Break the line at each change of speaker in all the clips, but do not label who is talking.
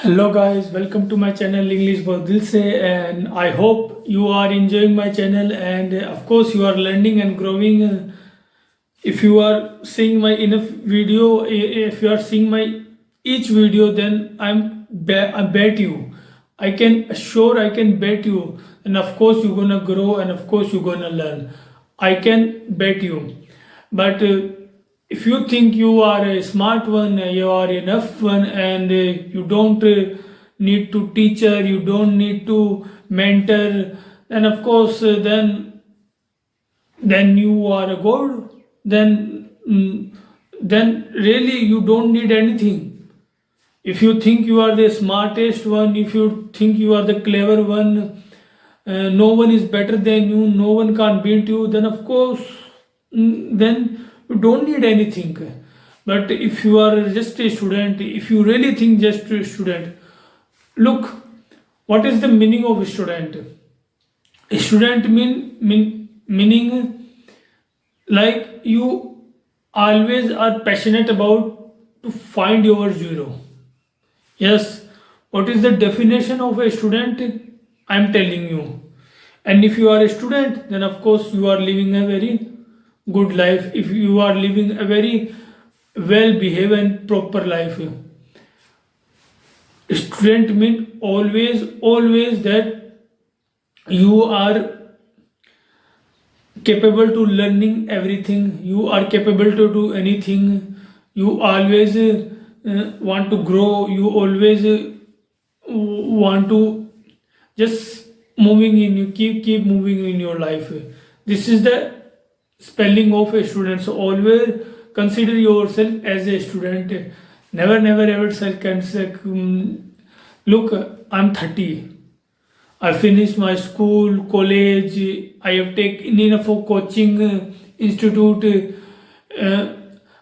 Hello guys, welcome to my channel English for Dil Se, and I hope you are enjoying my channel, and of course you are learning and growing. If you are seeing my enough video, if you are seeing my each video, then I bet you, I can assure, I can bet you, and of course you're gonna grow, and of course you're gonna learn. I can bet you. But if you think you are a smart one, you are enough one, and you don't need to teacher, you don't need to mentor, then of course then you are a gold. Then really you don't need anything. If you think you are the smartest one, if you think you are the clever one, no one is better than you, no one can beat you, then of course, then you don't need anything. But if you are just a student, if you really think just a student, look, what is the meaning of a student? A student meaning like you always are passionate about to find your zero. Yes, what is the definition of a student? I'm telling you. And if you are a student, then of course you are living a very good life. If you are living a very well behaved and proper life. Student means always that you are capable to learning everything, you are capable to do anything, you always want to grow, you always want to just moving in, you keep moving in your life. This is the spelling of a student. So always consider yourself as a student. Never ever say, look, I'm 30, I finished my school, college, I have taken enough of coaching institute.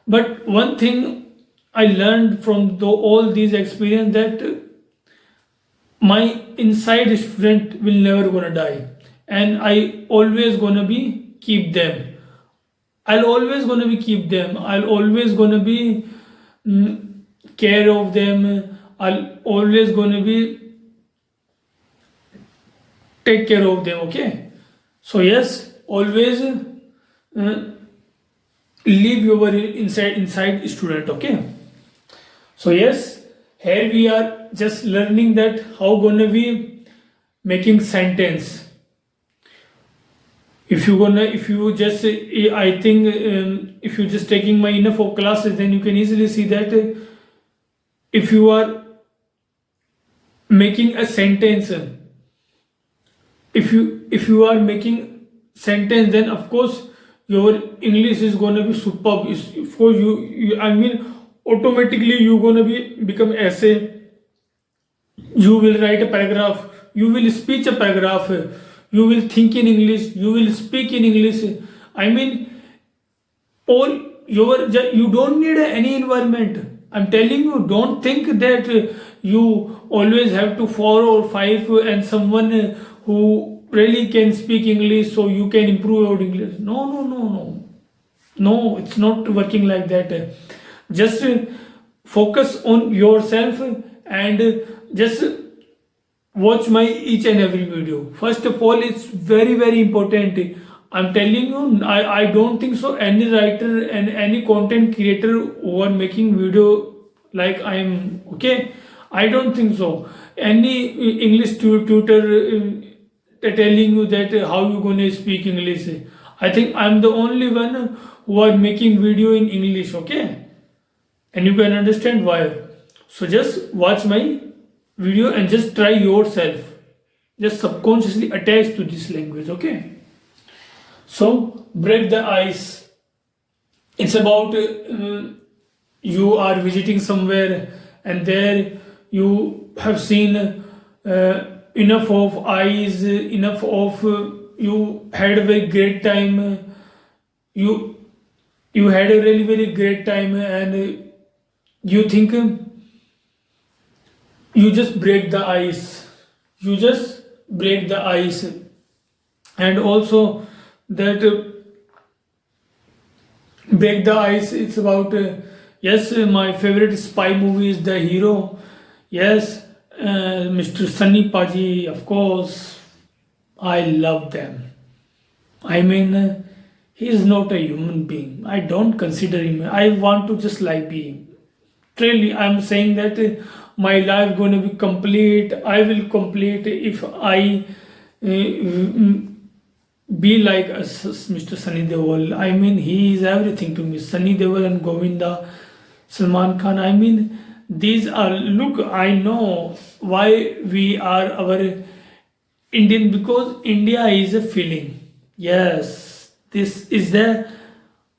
But one thing I learned from all these experience that my inside student will never gonna die, and I always gonna be keep them. I'll always gonna be keep them. I'll always gonna be care of them. I'll always gonna be take care of them. Okay, so yes, always leave your inside student. Okay, so yes, here we are just learning that how gonna be making sentence. If you just I think if you just taking my enough of classes, then you can easily see that if you are making a sentence, if you are making sentence, then of course your English is gonna be superb. Of course you I mean automatically you gonna be become essay, you will write a paragraph, you will speak a paragraph, you will think in English, you will speak in English. I mean all you don't need any environment. I'm telling you, don't think that you always have to 4 or 5 and someone who really can speak English so you can improve your English. No, it's not working like that. Just focus on yourself and just watch my each and every video. First of all, it's very important. I'm telling you, I don't think so any writer and any content creator who are making video like I am, okay, I don't think so. Any English tutor telling you that how you gonna speak English. I think I'm the only one who are making video in English, okay, and you can understand why. So just watch my video and just try yourself, just subconsciously attach to this language. Okay, so break the ice. It's about you are visiting somewhere and there you have seen enough of eyes, enough of you had a very great time, you had a really very great time, and you think you just break the ice, you just break the ice. And also that break the ice, it's about yes, my favorite spy movie is The Hero. Yes, Mr. Sunny Paji, of course, I love them. I mean, he is not a human being. I don't consider him. I want to just like be him. Truly, I'm saying that my life going to be complete. I will complete if I be like Mr. Sunny Deol. I mean, he is everything to me. Sunny Deol and Govinda, Salman Khan. I mean, these are, look, I know why we are our Indian, because India is a feeling. Yes, this is the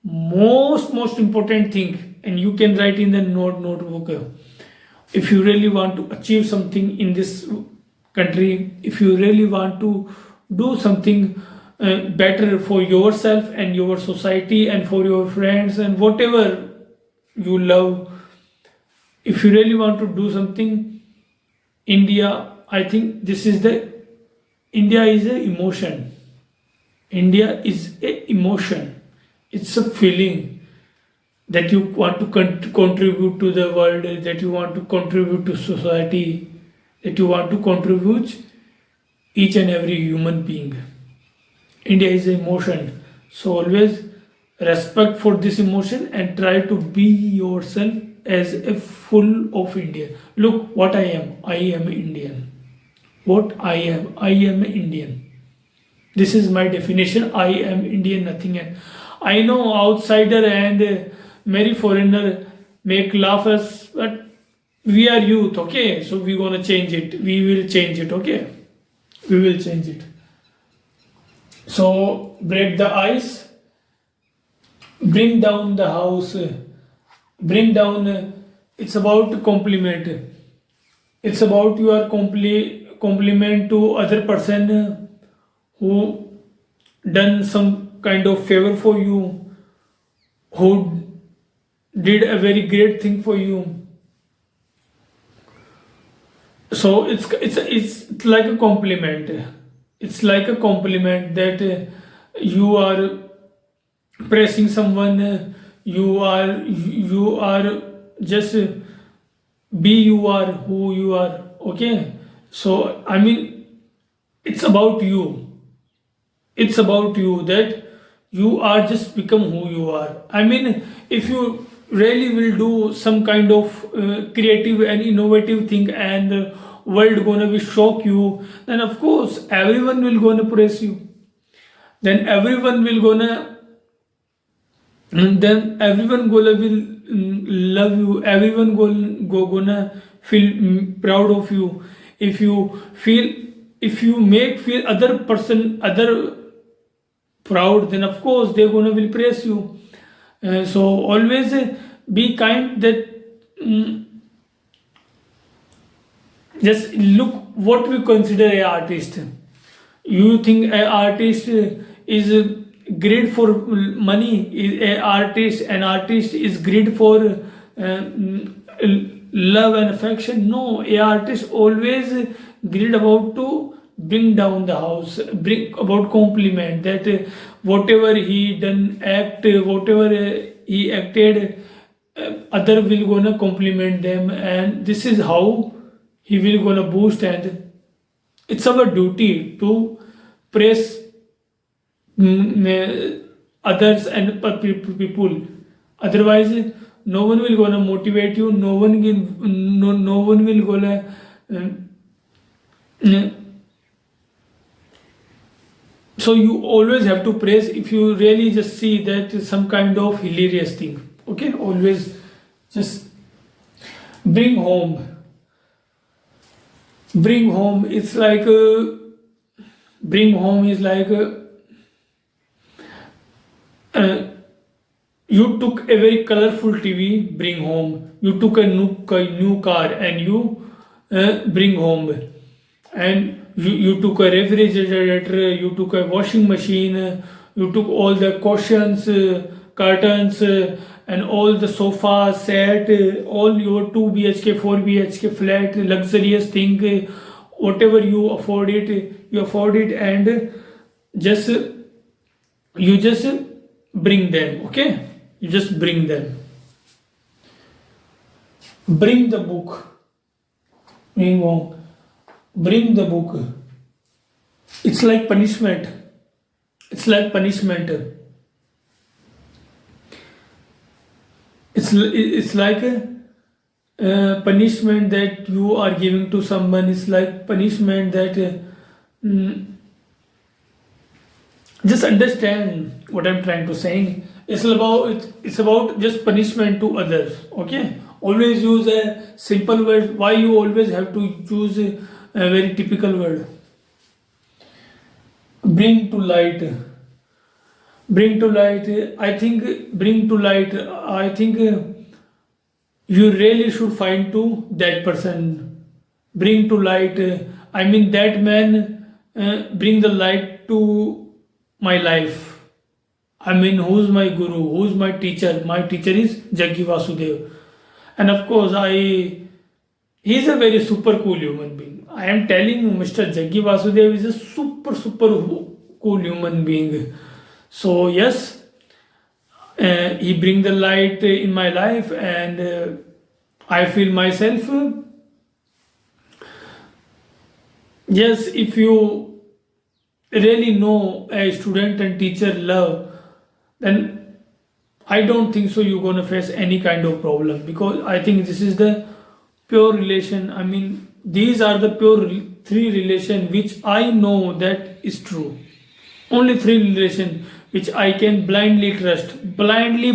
most important thing, and you can write in the notebook. If you really want to achieve something in this country, if you really want to do something better for yourself and your society and for your friends and whatever you love, if you really want to do something, India, I think this is the India is a emotion. India is a emotion. It's a feeling that you want to contribute to the world, that you want to contribute to society, that you want to contribute each and every human being. India is an emotion. So always respect for this emotion and try to be yourself as a full of India. Look what I am. I am Indian. What I am Indian. This is my definition. I am Indian, nothing else. I know outsider and many foreigner make laugh us, but we are youth, okay? So we gonna change it. We will change it, okay? We will change it. So break the ice, bring down the house, bring down. It's about compliment. It's about your compliment to other person who done some kind of favor for you, who did a very great thing for you. So it's like a compliment. It's like a compliment that you are praising someone. You are just be you are who you are. Okay. So I mean, it's about you. It's about you that you are just become who you are. I mean, if you really will do some kind of creative and innovative thing, and world gonna be shock you, then of course everyone will gonna praise you. Then everyone will gonna, then everyone gonna will love you. Everyone gonna feel proud of you. If you feel, if you make feel other person other proud, then of course they're gonna will praise you. So always be kind. That just look what we consider a artist. You think a artist is greed for money? Is a artist, an artist is greed for love and affection? No, a artist always greed about to bring down the house, bring about compliment, that whatever he done act, whatever he acted, other will gonna compliment them, and this is how he will gonna boost. And it's our duty to praise others and people. Otherwise no one will gonna motivate you. No one will gonna so you always have to praise if you really just see that some kind of hilarious thing. Okay, always just bring home. Bring home. It's like bring home is like you took a very colorful TV, bring home. You took a new car and you bring home. And you took a refrigerator, you took a washing machine, you took all the cushions, curtains, and all the sofa set, all your 2 BHK, 4 BHK flat, luxurious thing, whatever you afford it, and just you just bring them. Okay, you just bring them. Bring the book. Bring home. bring the book. It's like punishment. It's like punishment. It's like a punishment that you are giving to someone. It's like punishment that just understand what I'm trying to say. It's about just punishment to others. Okay, always use a simple word. Why you always have to use a very typical word? Bring to light. Bring to light. I think bring to light. I think you really should find to that person. Bring to light. I mean that man bring the light to my life. I mean, who's my guru? Who's my teacher? My teacher is Jaggi Vasudev. And of course, he's a very super cool human being. I am telling you, Mr. Jaggi Vasudev is a super cool human being. So, yes, he bring the light in my life, and I feel myself. Yes, if you really know a student and teacher love, then I don't think so you're gonna face any kind of problem, because I think this is the pure relation. I mean, these are the pure three relation which I know that is true. Only three relation which I can blindly trust. Blindly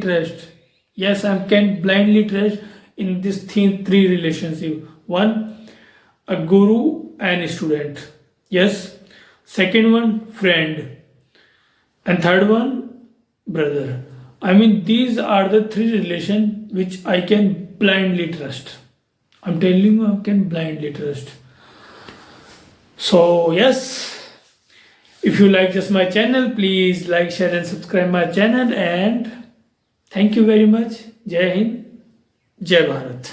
trust. Yes, I can blindly trust in this three relationship. One, a guru and a student. Yes. Second one, friend. And third one, brother. I mean, these are the three relations which I can blindly trust. I'm telling you, I can blindly trust. So, yes, if you like just my channel, please like, share, and subscribe my channel. And thank you very much. Jai Hind, Jai Bharat.